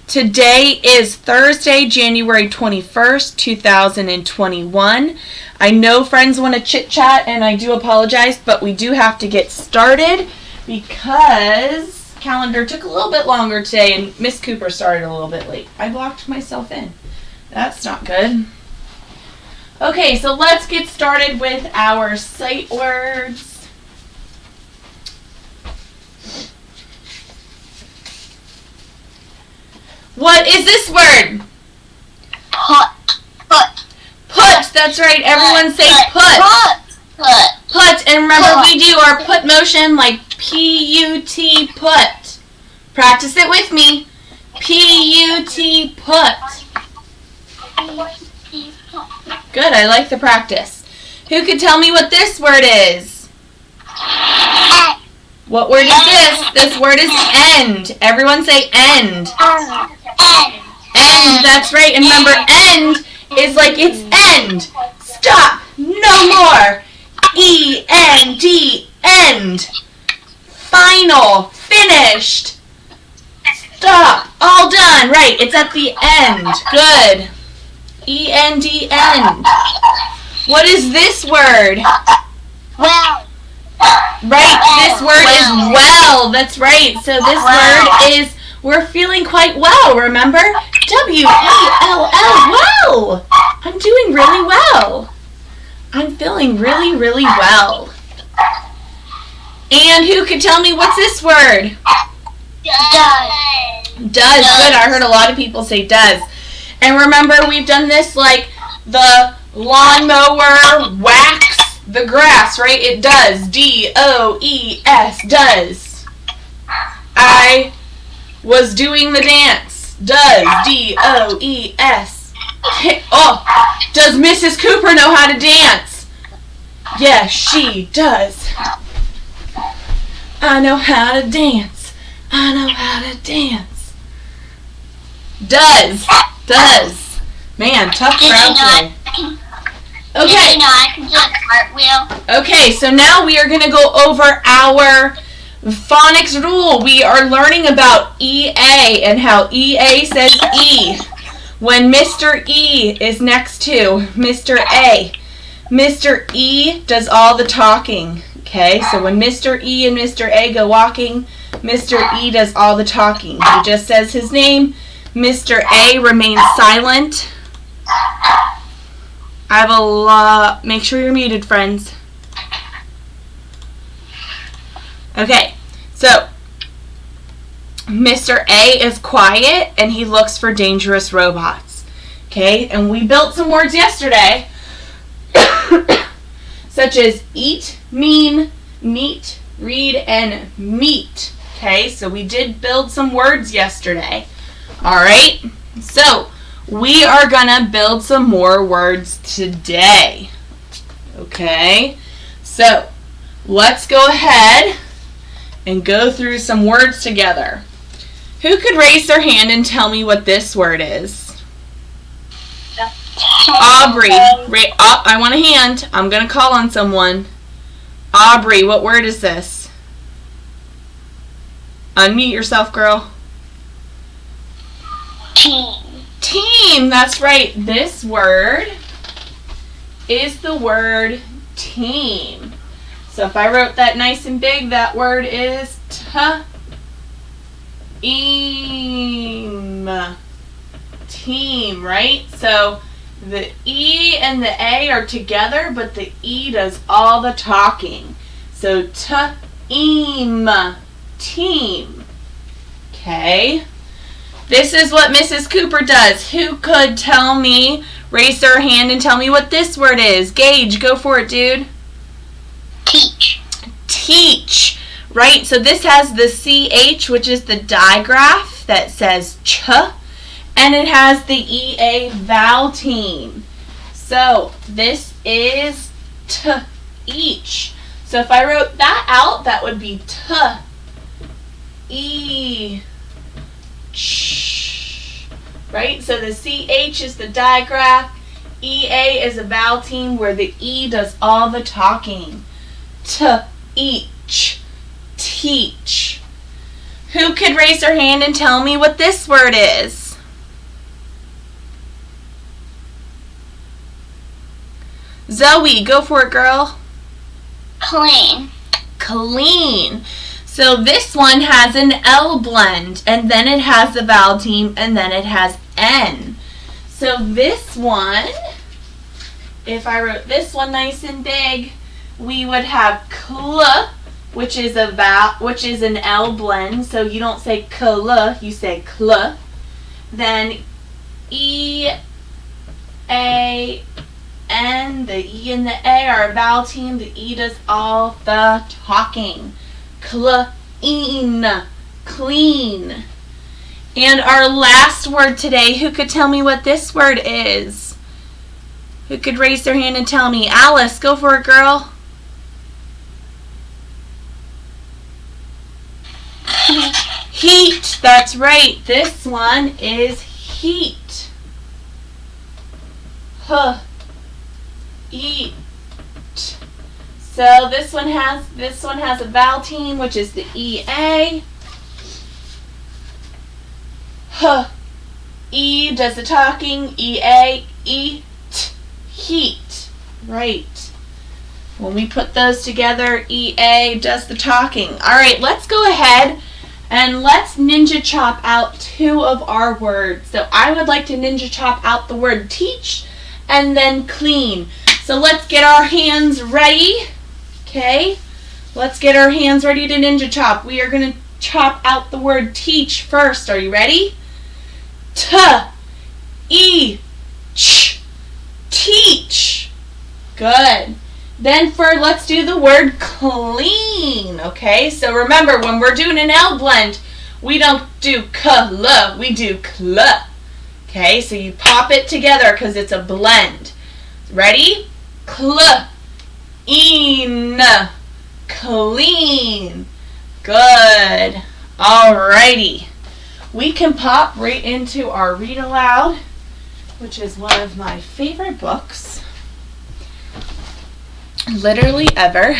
Today is Thursday, January 21st, 2021. I know friends want to chit-chat, and I do apologize, but we do have to get started because calendar took a little bit longer today, and Miss Cooper started a little bit late. I blocked myself in. That's not good. Okay, so let's get started with our sight words. What is this word? Put. Put, that's right. Everyone say put. Put, and remember we do our put motion like P-U-T, put. Practice it with me. P-U-T, put. Good, I like the practice. Who could tell me what this word is? What word is this? This word is end. Everyone say end. End, that's right. And remember, end is like it's end. Stop. No more. E-N-D, end. Final. Finished. Stop. All done. Right, it's at the end. Good. E-N-D, end. What is this word? Well. Right, this word is well. That's right. So this word is we're feeling quite well, remember? W-E-L-L, well. I'm doing really well. I'm feeling really, really well. And who could tell me what's this word? Does. Does. Good. I heard a lot of people say does. And remember, we've done this like the lawnmower wax the grass, right? It does. D-O-E-S, does. I was doing the dance. Does. D-O-E-S. Oh, does Mrs. Cooper know how to dance? Yes, she does. I know how to dance. I know how to dance. Does. Does. Man, tough crowd today. Okay. I can do a cartwheel. Okay, so now we are going to go over our phonics rule. We are learning about EA and how EA says E. When Mr. E is next to Mr. A, Mr. E does all the talking. Okay, so when Mr. E and Mr. A go walking, Mr. E does all the talking. He just says his name. Mr. A remains silent. I have a lot. Make sure you're muted, friends. Okay, so Mr. A is quiet and he looks for dangerous robots. Okay, and we built some words yesterday, such as eat, mean, neat, read, and meet. Okay, so we did build some words yesterday. All right, so we are going to build some more words today. Okay, so let's go ahead and go through some words together. Who could raise their hand and tell me what this word is? Aubrey. I want a hand. I'm going to call on someone. Aubrey, what word is this? Unmute yourself, girl. Team. Team, that's right. This word is the word team. So if I wrote that nice and big, that word is team. Team, right? So the E and the A are together, but the E does all the talking. So team. Team. Okay. This is what Mrs. Cooper does. Who could tell me, raise their hand and tell me what this word is? Gage, go for it, dude. Teach. Teach, right? So this has the CH, which is the digraph that says ch, and it has the EA vowel team. So this is each. So if I wrote that out, that would be E. Right? So the CH is the digraph. EA is a vowel team where the E does all the talking. Each. Teach. Who could raise their hand and tell me what this word is? Zoe, go for it, girl. Clean. Clean. So this one has an L blend, and then it has the vowel team, and then it has N. So this one, if I wrote this one nice and big, we would have cl, which is an L blend. So you don't say cl, you say cl. Then E, A, N. The E and the A are a vowel team. The E does all the talking. Clean, clean. And our last word today, who could tell me what this word is? Who could raise their hand and tell me? Alice, go for it, girl. Heat, that's right. This one is heat. Eat. So this one has a vowel team, which is the EA. E does the talking. EA, eat, heat. Right. When we put those together, EA does the talking. All right, let's go ahead and let's ninja chop out two of our words. So I would like to ninja chop out the word teach and then clean. So let's get our hands ready. Okay, let's get our hands ready to ninja chop. We are going to chop out the word teach first. Are you ready? T-E-ch, teach. Good. Then let's do the word clean. Okay, so remember when we're doing an L blend, we don't do cl, we do cl. Okay, so you pop it together because it's a blend. Ready? Cl. In, clean. Good. Alrighty. We can pop right into our read aloud, which is one of my favorite books, literally ever.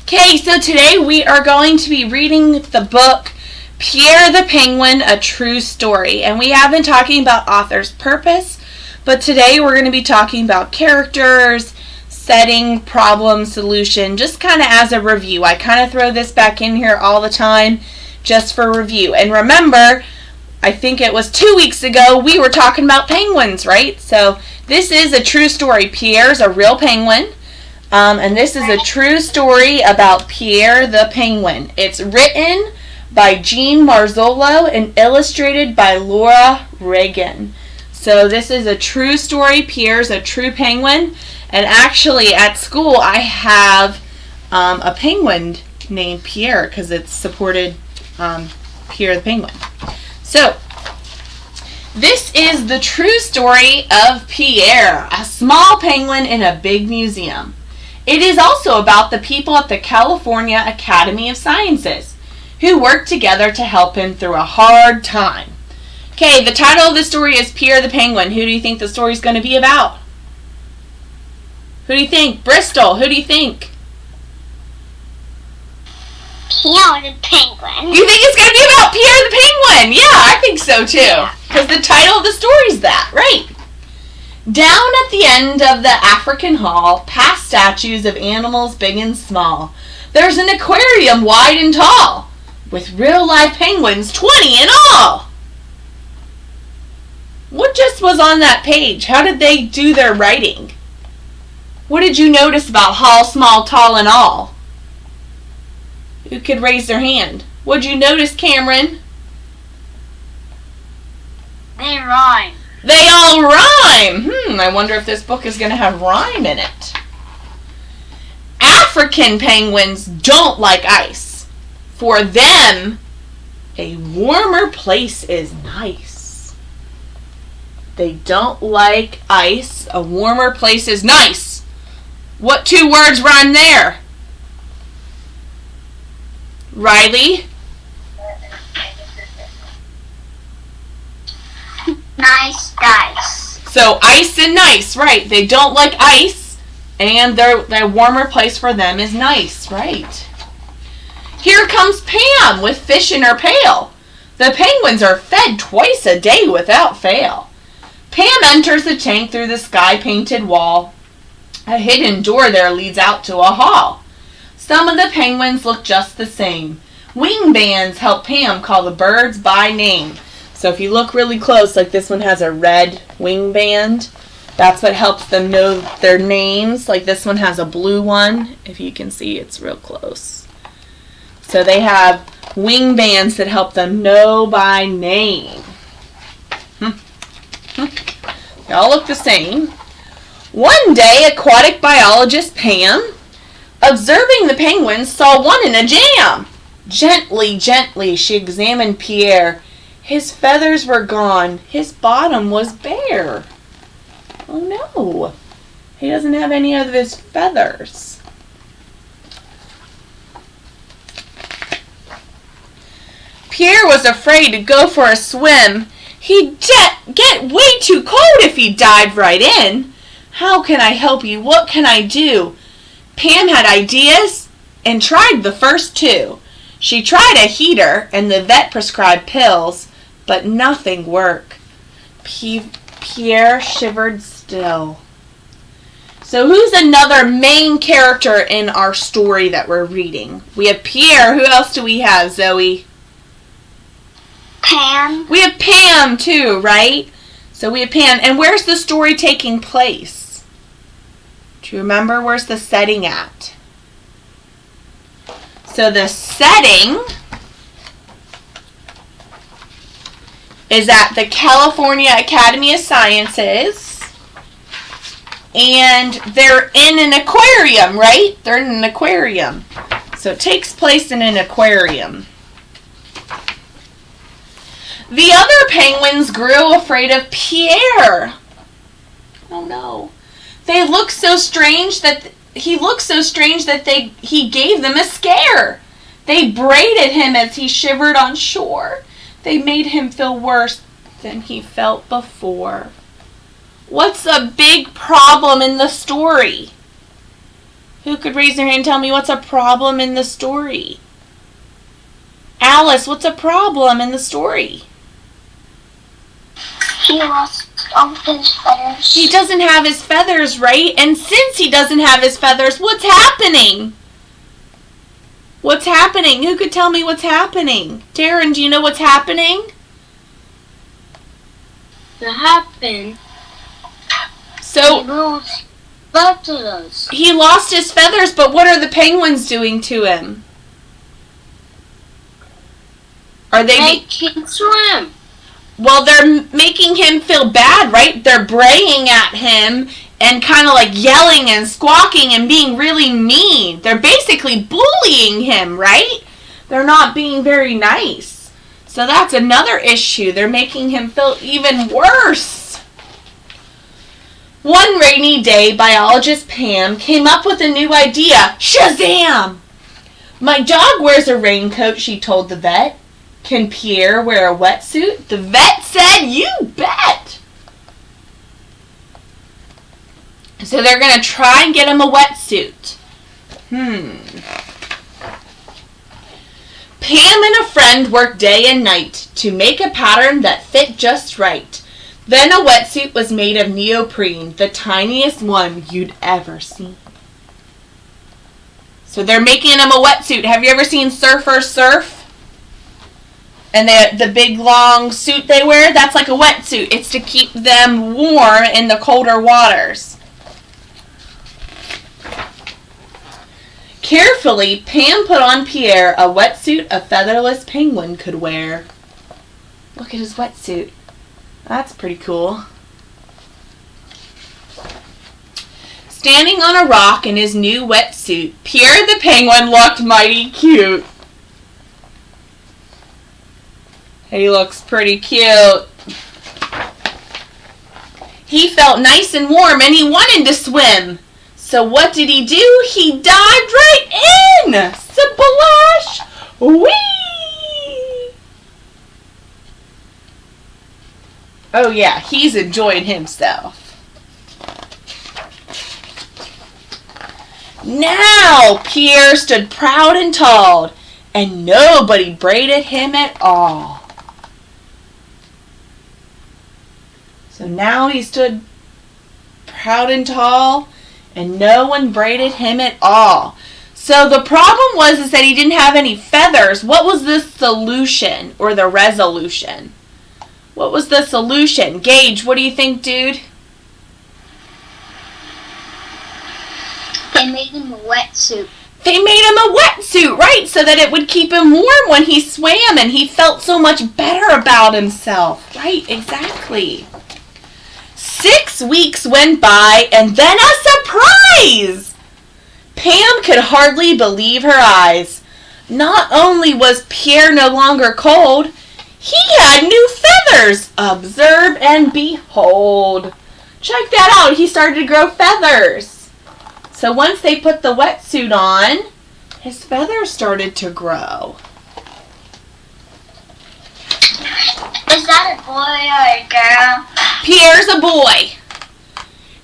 Okay, so today we are going to be reading the book Pierre the Penguin, A True Story. And we have been talking about author's purpose, but today we're going to be talking about characters, setting, problem, solution, just kind of as a review. I kind of throw this back in here all the time just for review. And remember, I think it was 2 weeks ago, we were talking about penguins, right? So this is a true story. Pierre's a real penguin. And this is a true story about Pierre the Penguin. It's written by Jean Marzolo and illustrated by Laura Reagan. So this is a true story. Pierre's a true penguin. And actually, at school, I have a penguin named Pierre because it supported Pierre the Penguin. So, this is the true story of Pierre, a small penguin in a big museum. It is also about the people at the California Academy of Sciences who worked together to help him through a hard time. Okay, the title of the story is Pierre the Penguin. Who do you think the story is going to be about? Who do you think? Bristol, who do you think? Pierre the Penguin. You think it's going to be about Pierre the Penguin? Yeah, I think so too. Because the title of the story is that, right? Down at the end of the African Hall, past statues of animals big and small, there's an aquarium wide and tall, with real live penguins, 20 in all. What just was on that page? How did they do their writing? What did you notice about hall, small, tall, and all? Who could raise their hand? What did you notice, Cameron? They rhyme. They all rhyme. I wonder if this book is going to have rhyme in it. African penguins don't like ice. For them, a warmer place is nice. They don't like ice. A warmer place is nice. What two words rhyme there? Riley? Nice dice. So ice and nice, right. They don't like ice, and their warmer place for them is nice, right. Here comes Pam with fish in her pail. The penguins are fed twice a day without fail. Pam enters the tank through the sky-painted wall. A hidden door there leads out to a hall. Some of the penguins look just the same. Wing bands help Pam call the birds by name. So if you look really close, like this one has a red wing band, that's what helps them know their names. Like this one has a blue one. If you can see, it's real close. So they have wing bands that help them know by name. They all look the same. One day, aquatic biologist Pam, observing the penguins, saw one in a jam. Gently, gently, she examined Pierre. His feathers were gone. His bottom was bare. Oh no, he doesn't have any of his feathers. Pierre was afraid to go for a swim. He'd get way too cold if he dived right in. How can I help you? What can I do? Pam had ideas and tried the first two. She tried a heater and the vet prescribed pills, but nothing worked. Pierre shivered still. So who's another main character in our story that we're reading? We have Pierre. Who else do we have, Zoe? Pam. We have Pam too, right? So we have Pam. And where's the story taking place? Do you remember where's the setting at? So the setting is at the California Academy of Sciences. And they're in an aquarium, right? They're in an aquarium. So it takes place in an aquarium. The other penguins grew afraid of Pierre. Oh no. They looked so strange that he gave them a scare. They braided him as he shivered on shore. They made him feel worse than he felt before. What's the big problem in the story? Who could raise their hand and tell me what's a problem in the story? Alice, what's a problem in the story? He lost all of his feathers. He doesn't have his feathers, right? And since he doesn't have his feathers, what's happening? What's happening? Who could tell me what's happening? Taryn, do you know what's happening? What happened? So He lost feathers. he lost his feathers, but what are the penguins doing to him? Are they? They can swim. Well, they're making him feel bad, right? They're braying at him and kind of like yelling and squawking and being really mean. They're basically bullying him, right? They're not being very nice. So that's another issue. They're making him feel even worse. One rainy day, biologist Pam came up with a new idea. Shazam! My dog wears a raincoat, she told the vet. Can Pierre wear a wetsuit? The vet said, you bet! So they're going to try and get him a wetsuit. Pam and a friend worked day and night to make a pattern that fit just right. Then a wetsuit was made of neoprene, the tiniest one you'd ever seen. So they're making him a wetsuit. Have you ever seen surfers surf? And the big long suit they wear, that's like a wetsuit. It's to keep them warm in the colder waters. Carefully, Pam put on Pierre a wetsuit a featherless penguin could wear. Look at his wetsuit. That's pretty cool. Standing on a rock in his new wetsuit, Pierre the penguin looked mighty cute. He looks pretty cute. He felt nice and warm and he wanted to swim. So what did he do? He dived right in! Splash! Whee! Oh yeah, he's enjoying himself. Now Pierre stood proud and tall, and nobody braided him at all. So now he stood proud and tall, and no one braided him at all. So the problem was that he didn't have any feathers. What was the solution or the resolution? What was the solution? Gage, what do you think, dude? They made him a wetsuit. They made him a wetsuit, right? So that it would keep him warm when he swam and he felt so much better about himself. Right, exactly. 6 weeks went by and then a surprise! Pam could hardly believe her eyes. Not only was Pierre no longer cold, he had new feathers. Observe and behold. Check that out. He started to grow feathers. So once they put the wetsuit on, his feathers started to grow. Is that a boy or a girl? Pierre's a boy.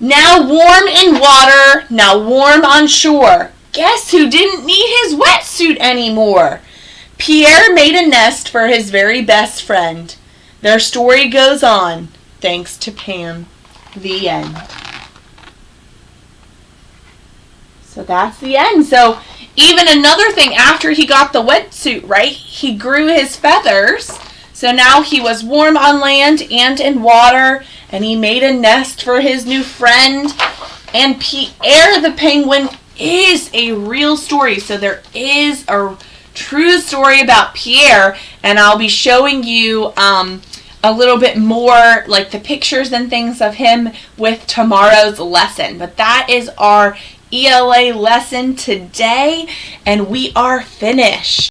Now warm in water, now warm on shore. Guess who didn't need his wetsuit anymore? Pierre made a nest for his very best friend. Their story goes on, thanks to Pam. The end. So that's the end. So even another thing, after he got the wetsuit, right, he grew his feathers. So now he was warm on land and in water, and he made a nest for his new friend. And Pierre the penguin is a real story. So there is a true story about Pierre, and I'll be showing you a little bit more, like the pictures and things of him with tomorrow's lesson. But that is our ELA lesson today, and we are finished.